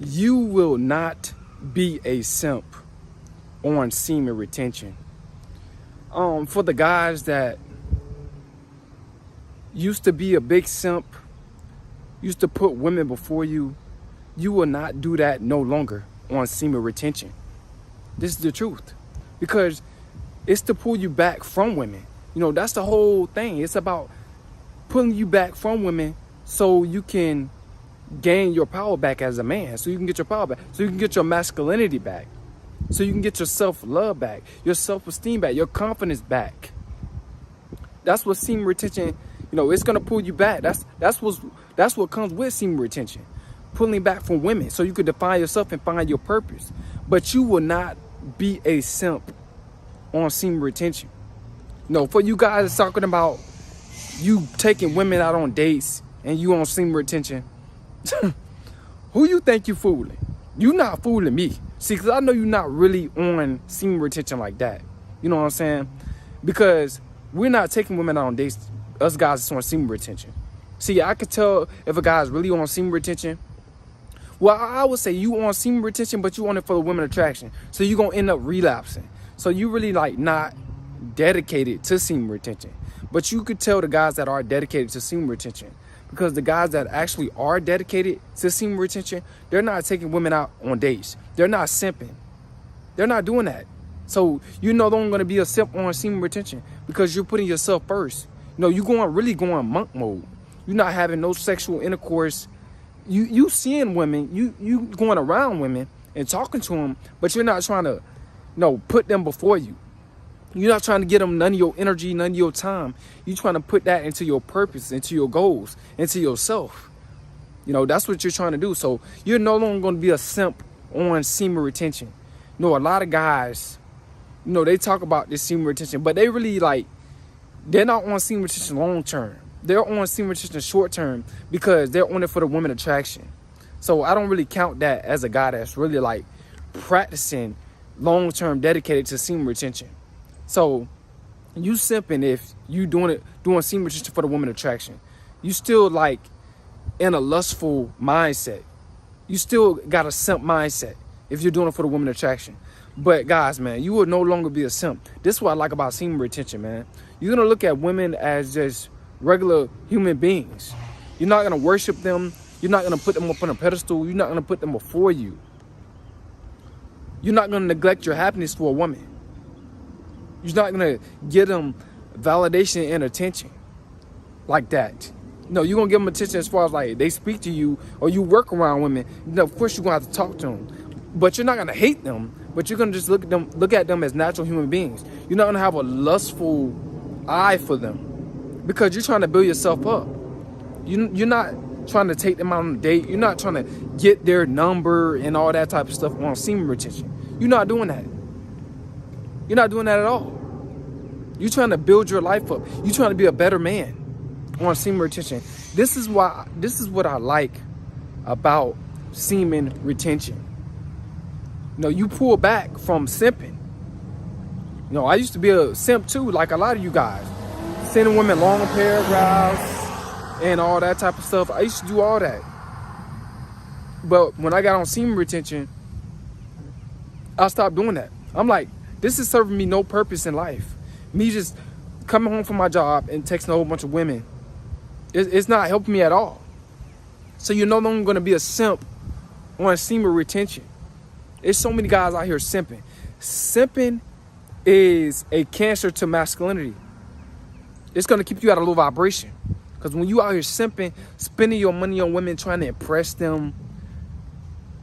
You will not be a simp on semen retention. For the guys that used to be a big simp, used to put women before you, you will not do that no longer on semen retention. This is the truth. Because it's to pull you back from women. You know, that's the whole thing. It's about pulling you back from women so you can gain your power back as a man. So you can get your power back. So you can get your masculinity back. So you can get your self-love back, your self-esteem back, your confidence back. That's what semen retention, you know, it's gonna pull you back. That's what comes with semen retention. Pulling back from women so you can define yourself and find your purpose. But you will not be a simp on semen retention. No, for you guys that's talking about you taking women out on dates and you on semen retention, who you think you fooling? You not fooling me. See, because I know you're not really on semen retention like that. You know what I'm saying? Because we're not taking women out on dates. Us guys is on semen retention. See, I could tell if a guy's really on semen retention. Well, I would say you on semen retention, but you on it for the women attraction. So you're going to end up relapsing. So you really like not dedicated to semen retention. But you could tell the guys that are dedicated to semen retention. Because the guys that actually are dedicated to semen retention, they're not taking women out on dates. They're not simping. They're not doing that. So you know they're going to be a simp on semen retention because you're putting yourself first. You know, you're really going monk mode. You're not having no sexual intercourse. You seeing women, you going around women and talking to them, but you're not trying to, you know, put them before you. You're not trying to get them none of your energy, none of your time. You're trying to put that into your purpose, into your goals, into yourself. You know, that's what you're trying to do. So you're no longer going to be a simp on semen retention. You know, a lot of guys, you know, they talk about this semen retention, but they really like, they're not on semen retention long term. They're on semen retention short term because they're on it for the women attraction. So I don't really count that as a guy that's really like practicing long term dedicated to semen retention. So you simping if you doing semen retention for the woman attraction. You still like in a lustful mindset. You still got a simp mindset if you're doing it for the woman attraction. But guys, man, you will no longer be a simp. This is what I like about semen retention, man. You're gonna look at women as just regular human beings. You're not gonna worship them. You're not gonna put them up on a pedestal. You're not gonna put them before you. You're not gonna neglect your happiness for a woman. You're not going to give them validation and attention like that. No, you're going to give them attention as far as like they speak to you or you work around women. You know, of course, you're going to have to talk to them. But you're not going to hate them. But you're going to just look at them as natural human beings. You're not going to have a lustful eye for them because you're trying to build yourself up. You're not trying to take them out on a date. You're not trying to get their number and all that type of stuff on semen retention. You're not doing that. You're not doing that at all. You're trying to build your life up. You're trying to be a better man on semen retention. This is what I like about semen retention. You know, you pull back from simping. You know, I used to be a simp too, like a lot of you guys. Sending women long paragraphs and all that type of stuff. I used to do all that. But when I got on semen retention, I stopped doing that. I'm like, this is serving me no purpose in life. Me just coming home from my job and texting a whole bunch of women. It's not helping me at all. So you're no longer going to be a simp on semen retention. There's so many guys out here simping. Simping is a cancer to masculinity. It's going to keep you at a low vibration. Because when you out here simping, spending your money on women, trying to impress them,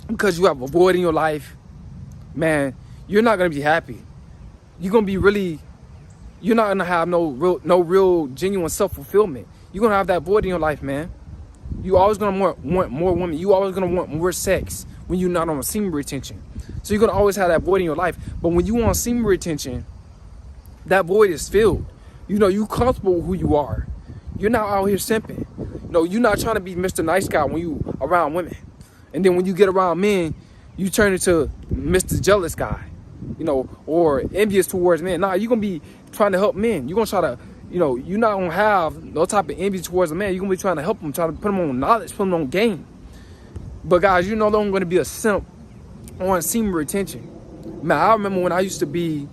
because you have a void in your life, man, you're not going to be happy. You're going to be you're not going to have no real genuine self-fulfillment. You're going to have that void in your life, man. You always going to want more women. You always going to want more sex when you're not on semen retention. So you're going to always have that void in your life. But when you on semen retention, that void is filled. You know, you comfortable with who you are. You're not out here simping. You know, you're not trying to be Mr. Nice Guy when you around women. And then when you get around men, you turn into Mr. Jealous Guy. You know, or envious towards men. Nah, you're going to be trying to help men. You're going to try to, you know, you're not going to have no type of envy towards a man. You're going to be trying to help them, trying to put them on knowledge, put them on game. But guys, you're no longer going to be a simp on semen retention. Man, I remember when I used to be,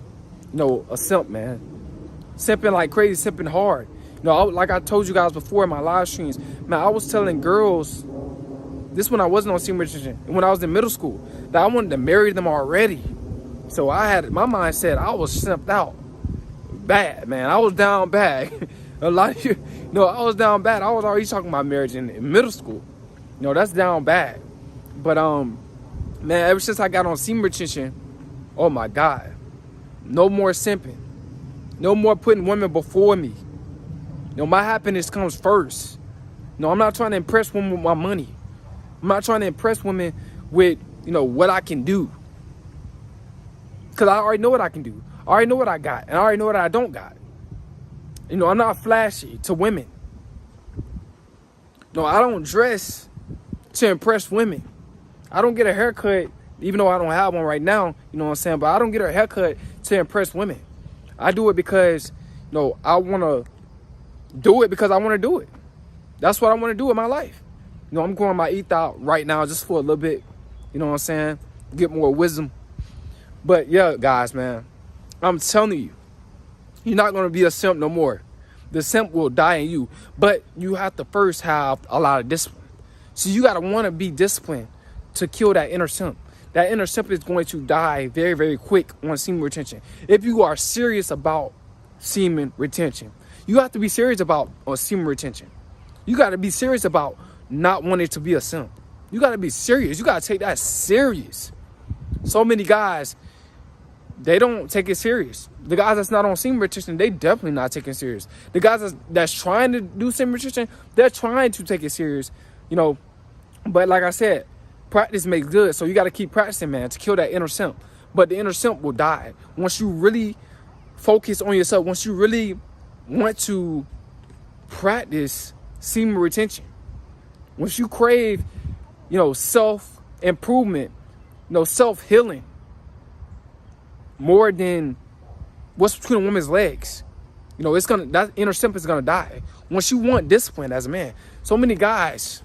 a simp, man. Simping like crazy, simping hard. Like I told you guys before in my live streams, man, I was telling girls, this when I wasn't on semen retention, when I was in middle school, that I wanted to marry them already. So I had, my mindset, I was simped out. Bad, man. I was down bad. A lot of you, I was down bad. I was already talking about marriage in middle school. That's down bad. But, man, ever since I got on semen retention, oh my God, no more simping. No more putting women before me. My happiness comes first. I'm not trying to impress women with my money. I'm not trying to impress women with, what I can do. Because I already know what I can do. I already know what I got. And I already know what I don't got. I'm not flashy to women. I don't dress to impress women. I don't get a haircut, even though I don't have one right now, you know what I'm saying? But I don't get a haircut to impress women. I do it because, I want to do it because I want to do it. That's what I want to do in my life. I'm growing my ETH out right now just for a little bit, you know what I'm saying? Get more wisdom. But yeah, guys, man, I'm telling you, you're not going to be a simp no more. The simp will die in you, but you have to first have a lot of discipline. So you got to want to be disciplined to kill that inner simp. That inner simp is going to die very, very quick on semen retention. If you are serious about semen retention, you have to be serious about semen retention. You got to be serious about not wanting to be a simp. You got to be serious. You got to take that serious. So many guys, they don't take it serious. The guys that's not on semen retention, they definitely not taking it serious. The guys that's trying to do semen retention, they're trying to take it serious, But like I said, practice makes good. So you got to keep practicing, man, to kill that inner simp. But the inner simp will die. Once you really focus on yourself, once you really want to practice semen retention, once you crave, self-improvement, self-healing, more than what's between a woman's legs, that inner simp is gonna die. Once you want discipline as a man, so many guys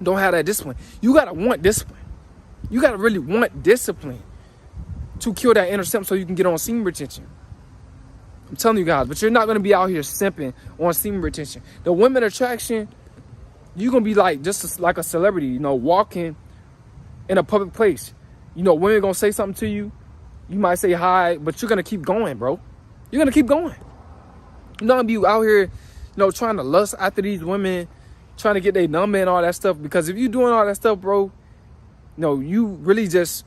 don't have that discipline. You gotta want discipline. You gotta really want discipline to kill that inner simp so you can get on semen retention. I'm telling you guys, but you're not gonna be out here simping on semen retention. The women attraction, you're gonna be like like a celebrity, walking in a public place. Women gonna say something to you. You might say hi, but you're gonna keep going, bro. You're gonna keep going. You're not gonna be out here, trying to lust after these women, trying to get their number and all that stuff. Because if you're doing all that stuff, bro, you really just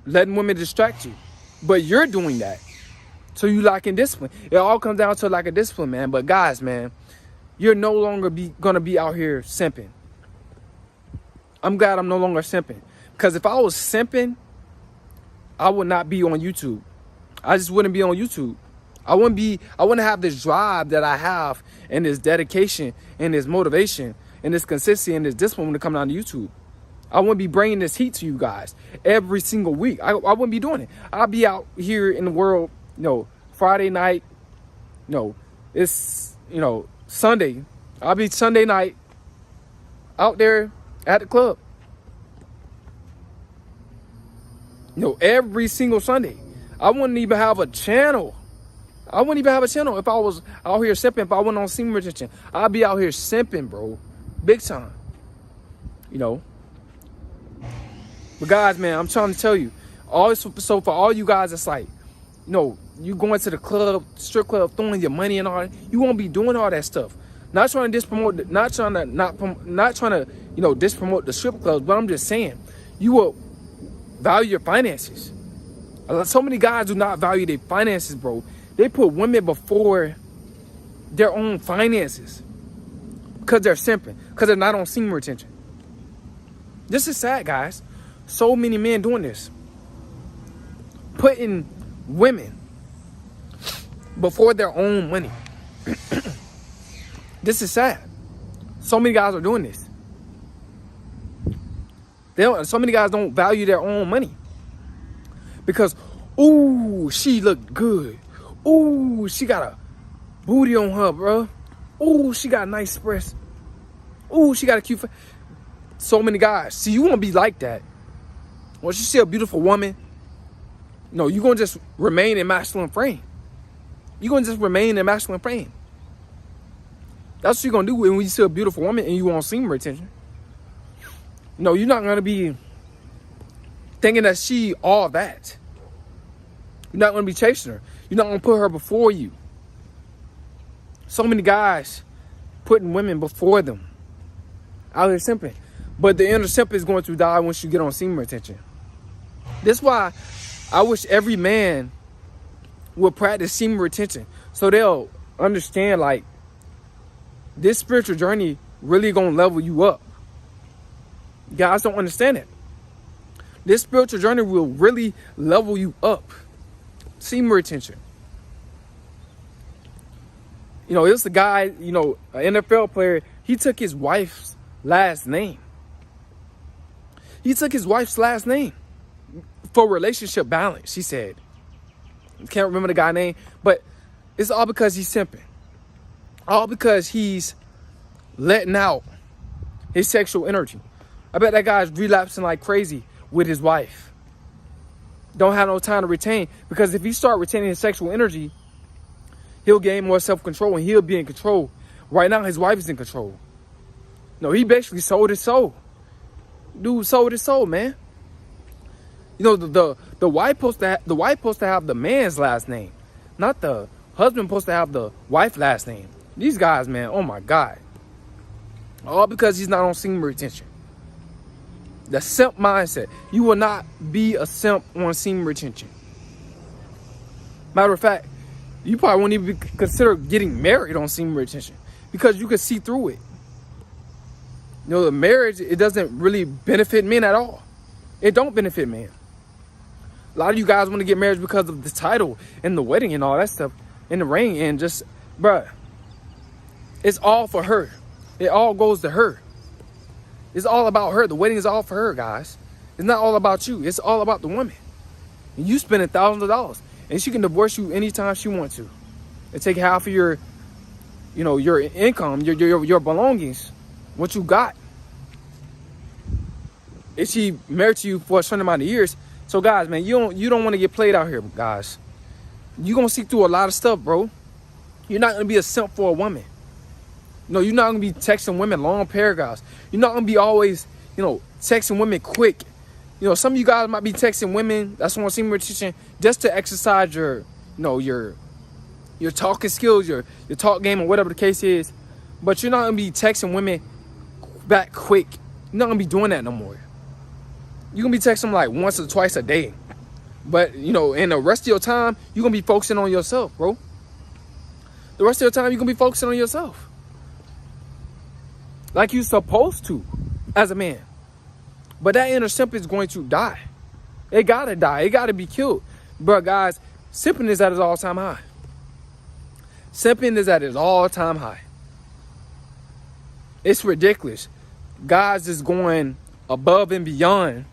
letting women distract you. But you're doing that. So you lacking discipline. It all comes down to lack of discipline, man. But guys, man, you're no longer gonna be out here simping. I'm glad I'm no longer simping. Because if I was simping, I would not be on YouTube. I just wouldn't be on YouTube. I wouldn't have this drive that I have and this dedication and this motivation and this consistency and this discipline when it comes down to YouTube. I wouldn't be bringing this heat to you guys every single week. I wouldn't be doing it. I'll be out here in the world, Friday night. It's, Sunday. I'll be Sunday night out there at the club. Every single Sunday. I wouldn't even have a channel. I wouldn't even have a channel if I was out here simping. If I went on semen retention, I'd be out here simping, bro. Big time. But guys, man, I'm trying to tell you. So for all you guys, it's like, you going to the club, strip club, throwing your money and all that. You won't be doing all that stuff. Not trying to dispromote, not trying to dispromote the strip clubs, but I'm just saying, you will value your finances. So many guys do not value their finances, bro. They put women before their own finances because they're simping, because they're not on semen retention. This is sad, guys. So many men doing this, putting women before their own money. This is sad. So many guys are doing this. So many guys don't value their own money because, ooh, she looked good. Ooh, she got a booty on her, bro. Ooh, she got a nice breast. Ooh, she got a cute face. So many guys. See, you won't be like that. Once you see a beautiful woman, no, you're going to just remain in masculine frame. You're going to just remain in masculine frame. That's what you're going to do when you see a beautiful woman and you want semen retention. No, you're not going to be thinking that she all that. You're not going to be chasing her. You're not going to put her before you. So many guys putting women before them. Out here simping. But the inner simp is going to die once you get on semen retention. That's why I wish every man would practice semen retention. So they'll understand, like, this spiritual journey really going to level you up. Guys don't understand it. This spiritual journey will really level you up. Semen retention. You know, it was a guy, you know, an NFL player. He took his wife's last name. He took his wife's last name for relationship balance, he said. Can't remember the guy's name, but it's all because he's simping. All because he's letting out his sexual energy. I bet that guy's relapsing like crazy with his wife. Don't have no time to retain, because if he start retaining his sexual energy, he'll gain more self-control and he'll be in control. Right now, his wife is in control. No, he basically sold his soul. Dude sold his soul, man. You know, the wife supposed to have the man's last name, not the husband supposed to have the wife's last name. These guys, man, oh my God. All because he's not on semen retention. The simp mindset. You will not be a simp on semen retention. Matter of fact, you probably won't even consider getting married on semen retention, because you can see through it. You know, the marriage, it doesn't really benefit men at all. It don't benefit men. A lot of you guys want to get married because of the title and the wedding and all that stuff, and the ring, and just, bruh, it's all for her. It all goes to her. It's all about her. The wedding is all for her, guys. It's not all about you. It's all about the woman. And you spending thousands of dollars, and she can divorce you anytime she wants to, and take half of your, you know, your income, your belongings, what you got. If she married to you for a certain amount of years. So guys, man, you don't want to get played out here, guys. You're gonna see through a lot of stuff, bro. You're not gonna be a simp for a woman. No, you're not gonna be texting women long paragraphs. You're not gonna be always, you know, texting women quick. You know, some of you guys might be texting women that's on semen retention just to exercise your, you know, your talking skills, your talk game, or whatever the case is. But you're not gonna be texting women back quick. You're not gonna be doing that no more. You're gonna be texting them like once or twice a day. But, you know, in the rest of your time, you're gonna be focusing on yourself, bro. The rest of your time, you're gonna be focusing on yourself. Like you're supposed to, as a man. But that inner simp is going to die. It gotta die. It gotta be killed. Bro, guys, simping is at its all-time high. Simping is at its all-time high. It's ridiculous. Guys is going above and beyond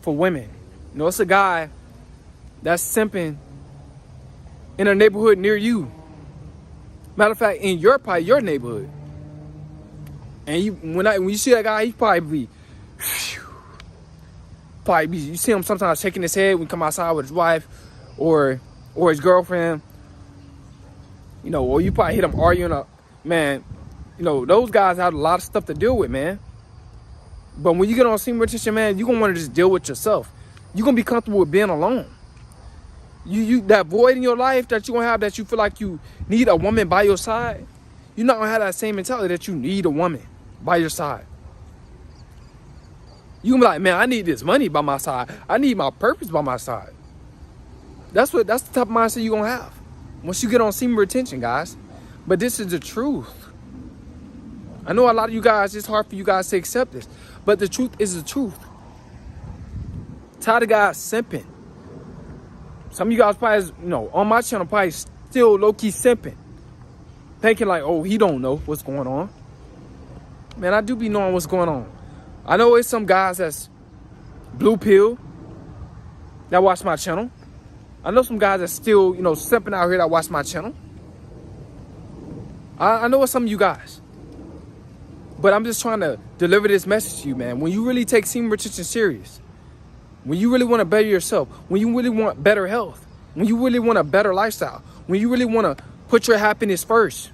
for women. You know, it's a guy that's simping in a neighborhood near you. Matter of fact, in your neighborhood. And when you see that guy, he probably be, you see him sometimes shaking his head when he come outside with his wife or his girlfriend. You know, or you probably hit him arguing up. Man, you know, those guys have a lot of stuff to deal with, man. But when you get on semen retention, man, you're going to want to just deal with yourself. You're going to be comfortable with being alone. You that void in your life that you're going to have, that you feel like you need a woman by your side, you're not going to have that same mentality that you need a woman by your side. You're going to be like, man, I need this money by my side. I need my purpose by my side. That's the type of mindset you're going to have once you get on semen retention, guys. But this is the truth. I know a lot of you guys, it's hard for you guys to accept this, but the truth is the truth. Tired of guys simping. Some of you guys probably, you know, on my channel, probably still low-key simping. Thinking like, oh, he don't know what's going on. Man, I do be knowing what's going on. I know it's some guys that's blue pill that watch my channel. I know some guys that's still, you know, simping out here that watch my channel. I know it's some of you guys. But I'm just trying to deliver this message to you, man. When you really take semen retention serious, when you really want to better yourself, when you really want better health, when you really want a better lifestyle, when you really want to put your happiness first,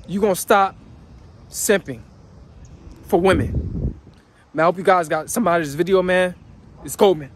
you're going to stop simping for women. Man, I hope you guys got something out of this video, man. It's Coleman.